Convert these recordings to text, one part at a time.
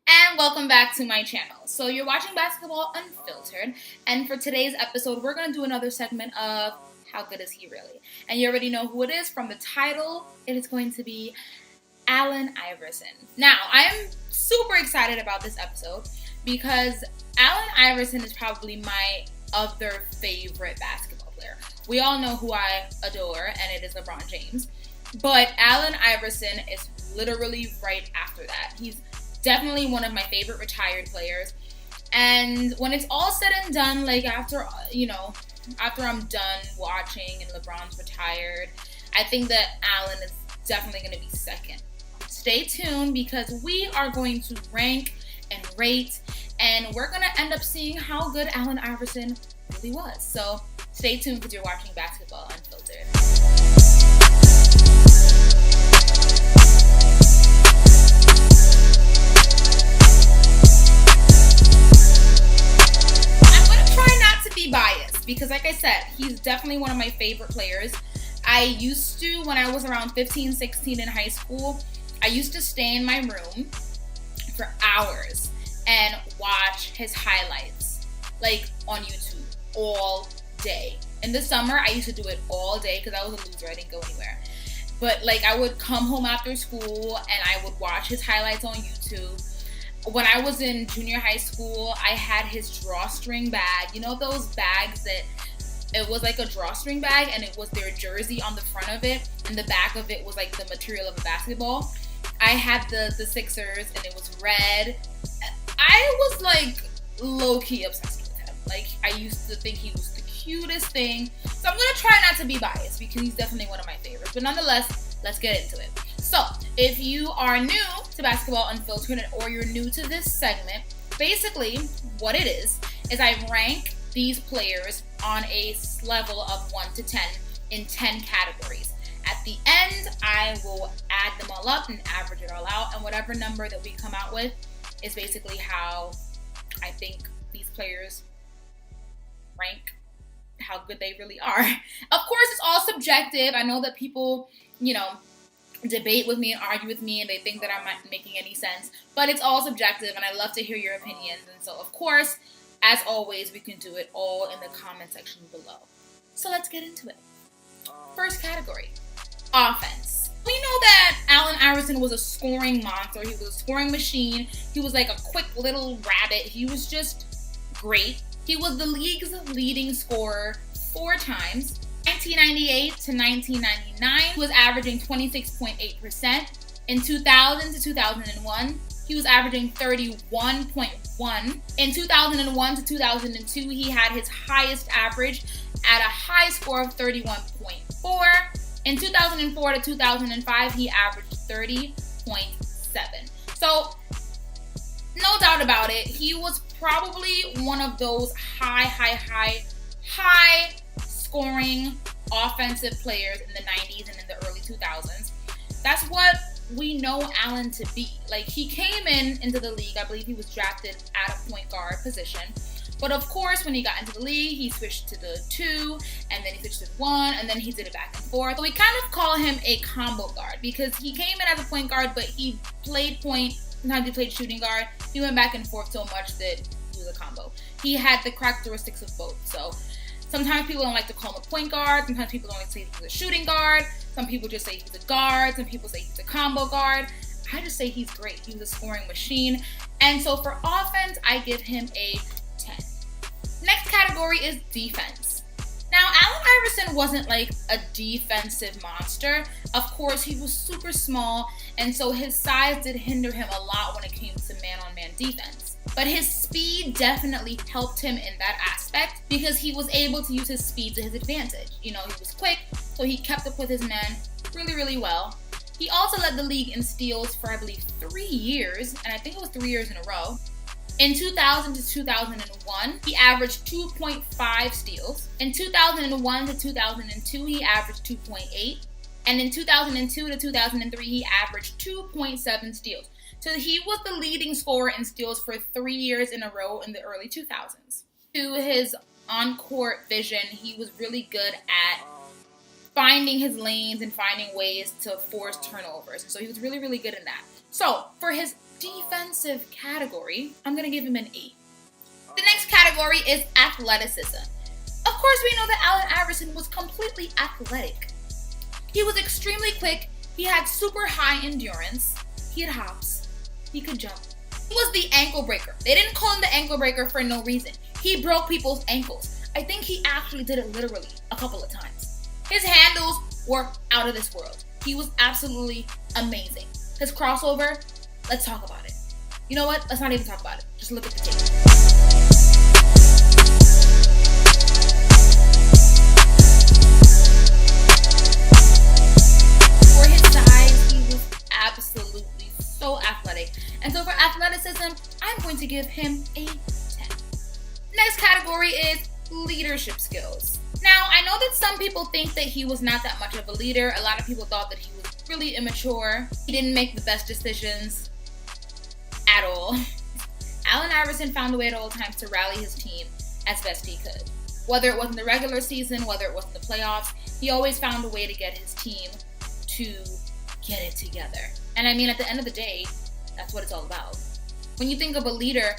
And welcome back to my channel. So you're watching Basketball Unfiltered, and for today's episode, we're going to do another segment of How Good Is He Really? And you already know who it is from the title. It is going to be Allen Iverson. Now, I'm super excited about this episode because Allen Iverson is probably my other favorite basketball player. We all know who I adore, and it is LeBron James. But Allen Iverson is literally right after that. He's definitely one of my favorite retired players. And when it's all said and done, like after I'm done watching and LeBron's retired, I think that Allen is definitely going to be second. Stay tuned because we are going to rank and rate, and we're going to end up seeing how good Allen Iverson really was. So stay tuned because you're watching Basketball Unfiltered. Biased because, like I said, he's definitely one of my favorite players. I used to, when I was around 15, 16 in high school, I used to stay in my room for hours and watch his highlights, like on YouTube, all day. In the summer, I used to do it all day because I was a loser. I didn't go anywhere. But like, I would come home after school and I would watch his highlights on YouTube. When I was in junior high school, I had his drawstring bag. You know those bags that it was like a drawstring bag and it was their jersey on the front of it and the back of it was like the material of a basketball? I had the Sixers and it was red. I was like low-key obsessed with him. Like, I used to think he was the cutest thing. So I'm going to try not to be biased because he's definitely one of my favorites. But nonetheless, let's get into it. So, if you are new to Basketball Unfiltered or you're new to this segment, basically what it is I rank these players on a level of 1 to 10 in 10 categories. At the end, I will add them all up and average it all out, and whatever number that we come out with is basically how I think these players rank, how good they really are. Of course, it's all subjective. I know that people, debate with me and argue with me and they think that I'm not making any sense, but it's all subjective and I love to hear your opinions. And so, of course, as always, we can do it all in the comment section below. So let's get into it. First category, offense. We know that Allen Iverson was a scoring monster. He was a scoring machine. He was like a quick little rabbit. He was just great. He was the league's leading scorer 4 times. 1998 to 1999, he was averaging 26.8%. In 2000 to 2001, he was averaging 31.1. In 2001 to 2002, he had his highest average at a high score of 31.4. In 2004 to 2005, he averaged 30.7. So, no doubt about it, he was probably one of those high scoring offensive players in the 90s and in the early 2000s. That's what we know Allen to be. Like, he came into the league, I believe he was drafted at a point guard position. But of course, when he got into the league, he switched to the 2, and then he switched to the 1, and then he did it back and forth. So we kind of call him a combo guard because he came in as a point guard, but he played point, sometimes he played shooting guard. He went back and forth so much that he was a combo. He had the characteristics of both. So sometimes people don't like to call him a point guard. Sometimes people don't like to say he's a shooting guard. Some people just say he's a guard. Some people say he's a combo guard. I just say he's great. He was a scoring machine. And so for offense, I give him a 10. Next category is defense. Now, Allen Iverson wasn't like a defensive monster. Of course, he was super small, and so his size did hinder him a lot when it came to man-on-man defense. But his speed definitely helped him in that aspect because he was able to use his speed to his advantage. He was quick, so he kept up with his men really well. He also led the league in steals for, I believe, 3 years, and I think it was 3 years in a row. In 2000 to 2001, he averaged 2.5 steals. In 2001 to 2002, he averaged 2.8. And in 2002 to 2003, he averaged 2.7 steals. So he was the leading scorer in steals for 3 years in a row in the early 2000s. To his on-court vision, he was really good at finding his lanes and finding ways to force turnovers. And so he was really good in that. So for his defensive category, I'm going to give him an 8. The next category is athleticism. Of course, we know that Allen Iverson was completely athletic. He was extremely quick. He had super high endurance. He had hops. He could jump. He was the ankle breaker. They didn't call him the ankle breaker for no reason. He broke people's ankles. I think he actually did it literally a couple of times. His handles were out of this world. He was absolutely amazing. His crossover, let's talk about it. You know what? Let's not even talk about it. Just look at the tape. For his size, he was absolutely so athletic. And so for athleticism, I'm going to give him a 10. Next category is leadership skills. Now, I know that some people think that he was not that much of a leader. A lot of people thought that he was really immature. He didn't make the best decisions at all. Allen Iverson found a way at all times to rally his team as best he could. Whether it was in the regular season, whether it was in the playoffs, he always found a way to get his team to get it together. And I mean, at the end of the day, that's what it's all about. When you think of a leader,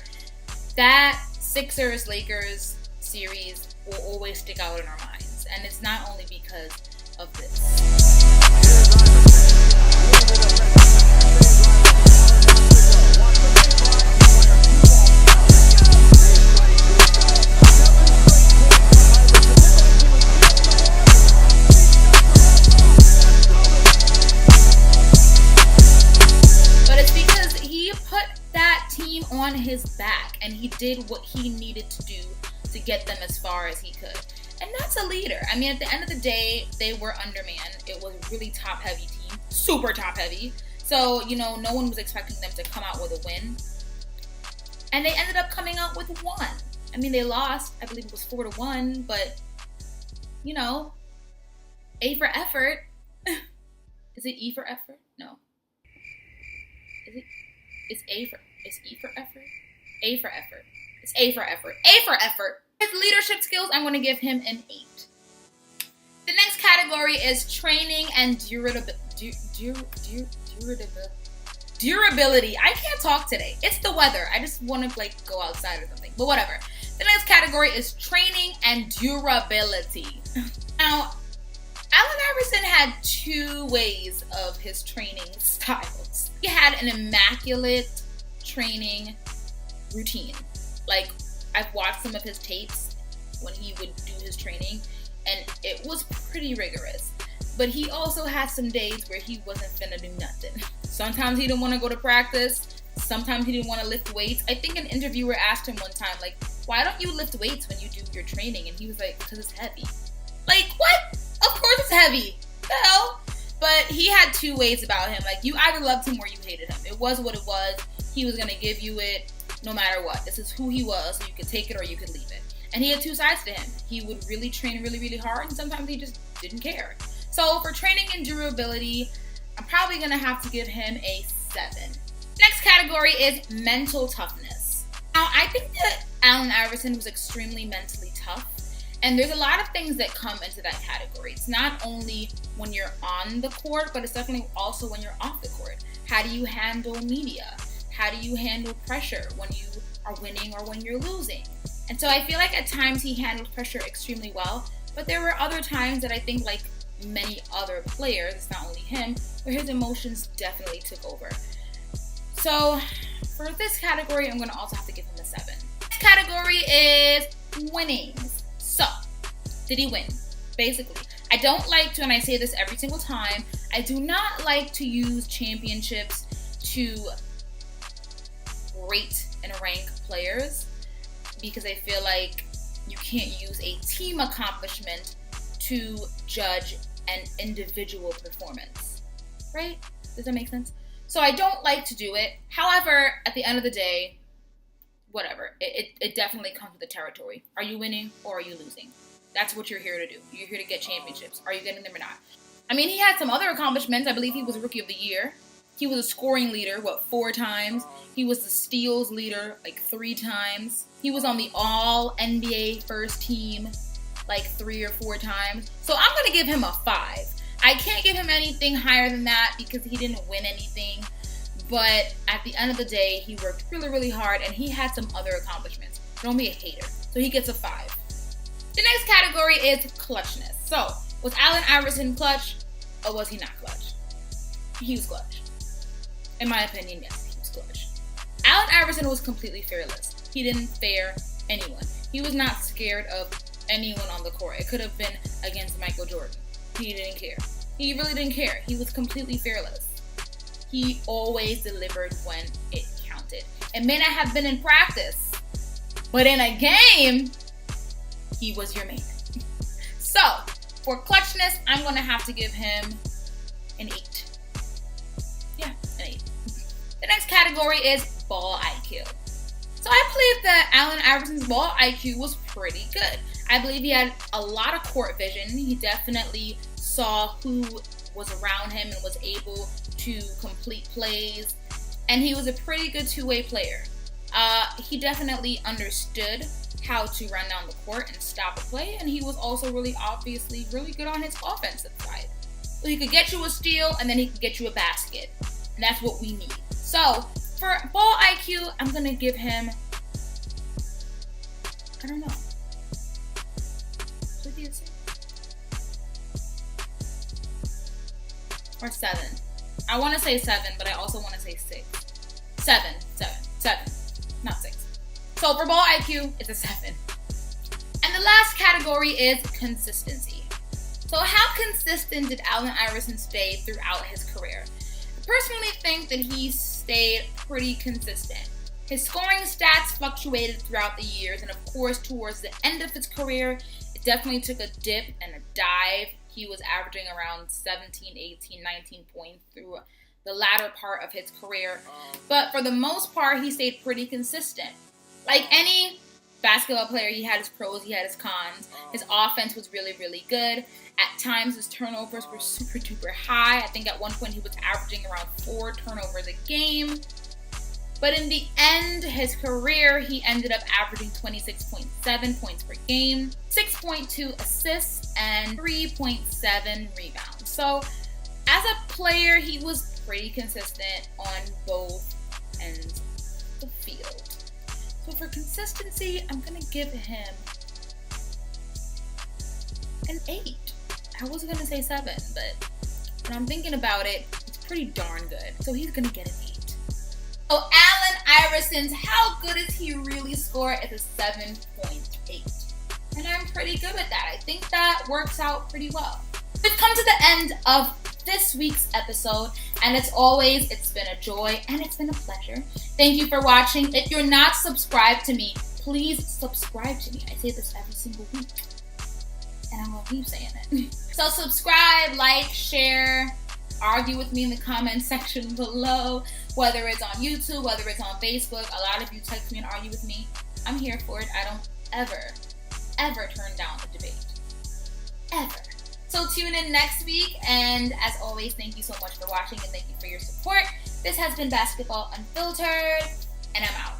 that Sixers-Lakers series will always stick out in our minds. And it's not only because of this. On his back, and he did what he needed to do to get them as far as he could. And that's a leader. I mean, at the end of the day, they were undermanned. It was a really top heavy team, super top heavy. So, you know, no one was expecting them to come out with a win. And they ended up coming out with one. I mean, they lost, I believe it was 4-1, but, you know, A for effort. Is it E for effort? No. Is it? It's A for It's E for effort? A for effort. It's A for effort. A for effort. His leadership skills, I'm going to give him an 8. The next category is training and durability. I can't talk today. It's the weather. I just want to go outside or something. But whatever. The next category is training and durability. Now, Allen Iverson had 2 ways of his training styles. He had an immaculate training routine. Like, I've watched some of his tapes when he would do his training, and it was pretty rigorous. But he also had some days where he wasn't finna do nothing. Sometimes he didn't want to go to practice. Sometimes he didn't want to lift weights. I think an interviewer asked him one time, why don't you lift weights when you do your training? And he was like, because it's heavy. Like, what? Of course it's heavy. The hell? But he had 2 ways about him. You either loved him or you hated him. It was what it was. He was going to give you it no matter what. This is who he was, so you could take it or you could leave it. And he had 2 sides to him. He would really train really, really hard, and sometimes he just didn't care. So for training and durability, I'm probably going to have to give him a 7. Next category is mental toughness. Now, I think that Allen Iverson was extremely mentally tough. And there's a lot of things that come into that category. It's not only when you're on the court, but it's definitely also when you're off the court. How do you handle media? How do you handle pressure when you are winning or when you're losing? And so I feel like at times he handled pressure extremely well, but there were other times that I think, like many other players, it's not only him, where his emotions definitely took over. So for this category, I'm going to also have to give him a 7. This category is winnings. So, did he win? Basically, I don't like to, and I say this every single time, I do not like to use championships to rate and rank players, because I feel like you can't use a team accomplishment to judge an individual performance. Right? Does that make sense? So I don't like to do it. However, at the end of the day, whatever. It definitely comes with the territory. Are you winning or are you losing? That's what you're here to do. You're here to get championships. Are you getting them or not? I mean, he had some other accomplishments. I believe he was Rookie of the Year. He was a scoring leader, 4 times? He was the steals leader, 3 times. He was on the All-NBA first team, 3 or 4 times. So I'm going to give him a 5. I can't give him anything higher than that because he didn't win anything. But at the end of the day, he worked really, really hard, and he had some other accomplishments. Don't be a hater. So he gets a 5. The next category is clutchness. So, was Allen Iverson clutch, or was he not clutch? He was clutch. In my opinion, yes, he was clutch. Allen Iverson was completely fearless. He didn't fear anyone. He was not scared of anyone on the court. It could have been against Michael Jordan. He didn't care. He really didn't care. He was completely fearless. He always delivered when it counted. It may not have been in practice, but in a game, he was your man. So, for clutchness, I'm going to have to give him an 8. Yeah, an 8. The next category is ball IQ. So I believe that Allen Iverson's ball IQ was pretty good. I believe he had a lot of court vision. He definitely saw who was around him and was able to complete plays. And he was a pretty good two-way player. He definitely understood how to run down the court and stop a play. And he was also obviously really good on his offensive side. So he could get you a steal, and then he could get you a basket. And that's what we need. So, for ball IQ, I'm going to give him, I don't know. Should it be a 6? Or 7? I want to say 7, but I also want to say 6. 7. Not 6. So, for ball IQ, it's a 7. And the last category is consistency. So, how consistent did Allen Iverson stay throughout his career? I personally think that he stayed pretty consistent. His scoring stats fluctuated throughout the years, and of course, towards the end of his career, it definitely took a dip and a dive. He was averaging around 17, 18, 19 points through the latter part of his career. But for the most part, he stayed pretty consistent. Like any basketball player, he had his pros, he had his cons. His offense was really, really good. At times, his turnovers were super duper high. I think at one point he was averaging around 4 turnovers a game. But in the end, his career, he ended up averaging 26.7 points per game, 6.2 assists, and 3.7 rebounds. So, as a player, he was pretty consistent on both ends of the field. So for consistency, I'm going to give him an 8. I was going to say 7, but when I'm thinking about it, it's pretty darn good. So he's going to get an 8. So Allen Iverson's how good is he really score is a 7.8. And I'm pretty good with that. I think that works out pretty well. We've come to the end of this week's episode, and as always, it's been a joy and it's been a pleasure. Thank you for watching. If you're not subscribed to me, please subscribe to me. I say this every single week, and I'm gonna keep saying it. So subscribe, like, share, argue with me in the comment section below, whether it's on YouTube, whether it's on Facebook. A lot of you text me and argue with me. I'm here for it. I don't ever turn down a debate. Ever. So tune in next week, and as always, thank you so much for watching and thank you for your support. This has been Basketball Unfiltered, and I'm out.